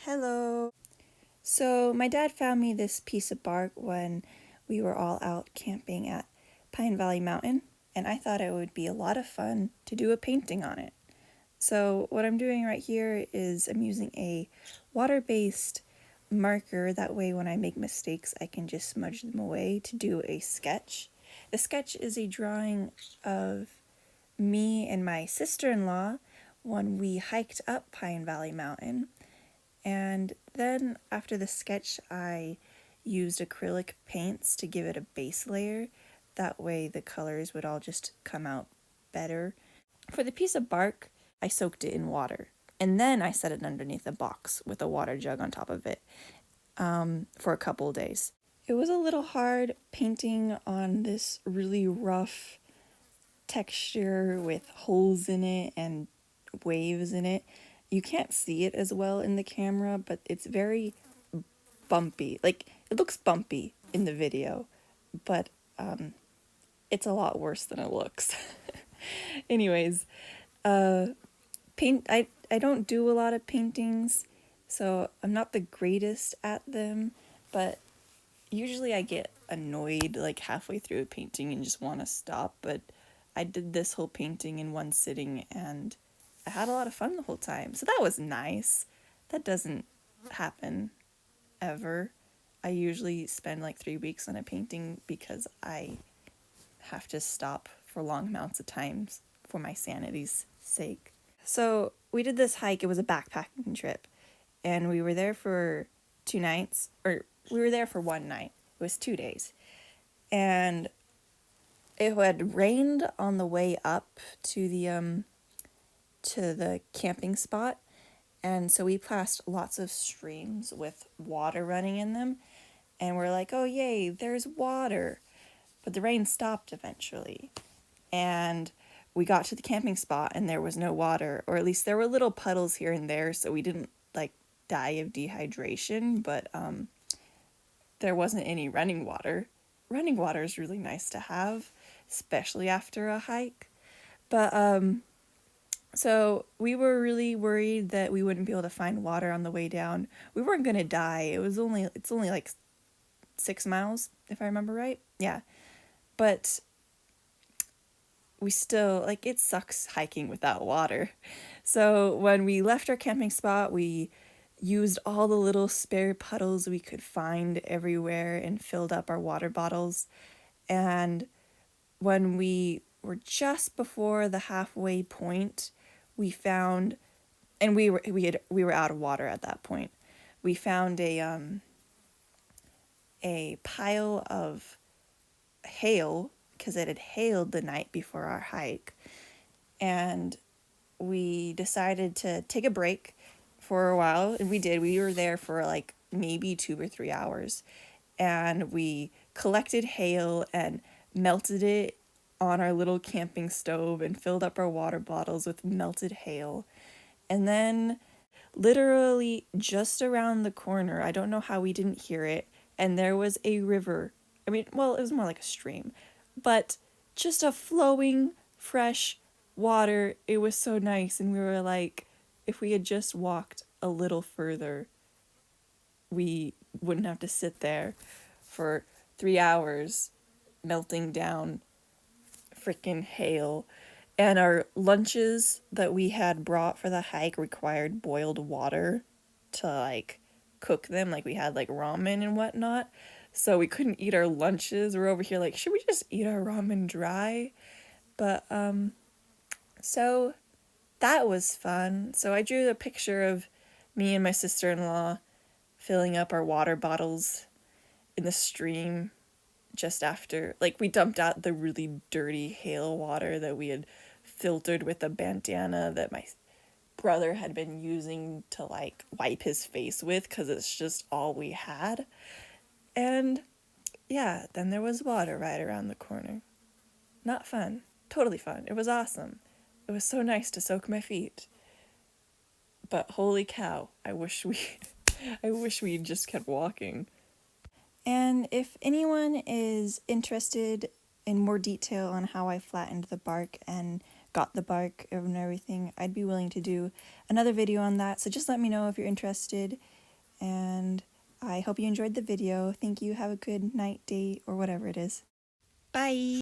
Hello. So my dad found me this piece of bark when we were all out camping at Pine Valley Mountain, and I thought it would be a lot of fun to do a painting on it. So what I'm doing right here is I'm using a water-based marker. That way when I make mistakes, I can just smudge them away to do a sketch. The sketch is a drawing of me and my sister-in-law when we hiked up Pine Valley Mountain. And then after the sketch, I used acrylic paints to give it a base layer. That way the colors would all just come out better. For the piece of bark, I soaked it in water. And then I set it underneath a box with a water jug on top of it for a couple of days. It was a little hard painting on this really rough texture with holes in it and waves in it. You can't see it as well in the camera, but it's very bumpy. Like, it looks bumpy in the video, but it's a lot worse than it looks. Anyways, I don't do a lot of paintings, so I'm not the greatest at them, but usually I get annoyed like halfway through a painting and just want to stop, but I did this whole painting in one sitting and I had a lot of fun the whole time. So that was nice. That doesn't happen ever. I usually spend like 3 weeks on a painting because I have to stop for long amounts of times for my sanity's sake. So we did this hike. It was a backpacking trip, and we were there for 2 nights, or we were there for 1 night. It was 2 days, and it had rained on the way up to the camping spot, and so we passed lots of streams with water running in them, and we're like, oh yay, there's water. But the rain stopped eventually, and we got to the camping spot and there was no water, or at least there were little puddles here and there, so we didn't like die of dehydration, but there wasn't any running water. Running water is really nice to have, especially after a hike. But so we were really worried that we wouldn't be able to find water on the way down. We weren't gonna die. It's only like 6 miles, if I remember right. Yeah. But we still, like, it sucks hiking without water. So when we left our camping spot, we used all the little spare puddles we could find everywhere and filled up our water bottles. And when we were just before the halfway point, we found, and we were out of water at that point. We found a pile of hail because it had hailed the night before our hike, and we decided to take a break for a while, and we did. We were there for like maybe 2 or 3 hours, and we collected hail and melted it on our little camping stove and filled up our water bottles with melted hail. And then literally just around the corner, I don't know how we didn't hear it, and there was a river. I mean, well, it was more like a stream, but just a flowing, fresh water. It was so nice, and we were like, if we had just walked a little further, we wouldn't have to sit there for 3 hours melting down freaking hail. And our lunches that we had brought for the hike required boiled water to like cook them. Like we had like ramen and whatnot. So we couldn't eat our lunches. We're over here like, should we just eat our ramen dry? But so that was fun. So I drew a picture of me and my sister-in-law filling up our water bottles in the stream just after, like, we dumped out the really dirty hail water that we had filtered with a bandana that my brother had been using to like wipe his face with because it's just all we had. And yeah, then there was water right around the corner. Not fun. Totally fun. It was awesome. It was so nice to soak my feet. But holy cow, I wish we just kept walking. And if anyone is interested in more detail on how I flattened the bark and got the bark and everything, I'd be willing to do another video on that. So just let me know if you're interested. And I hope you enjoyed the video. Thank you. Have a good night, day, or whatever it is. Bye!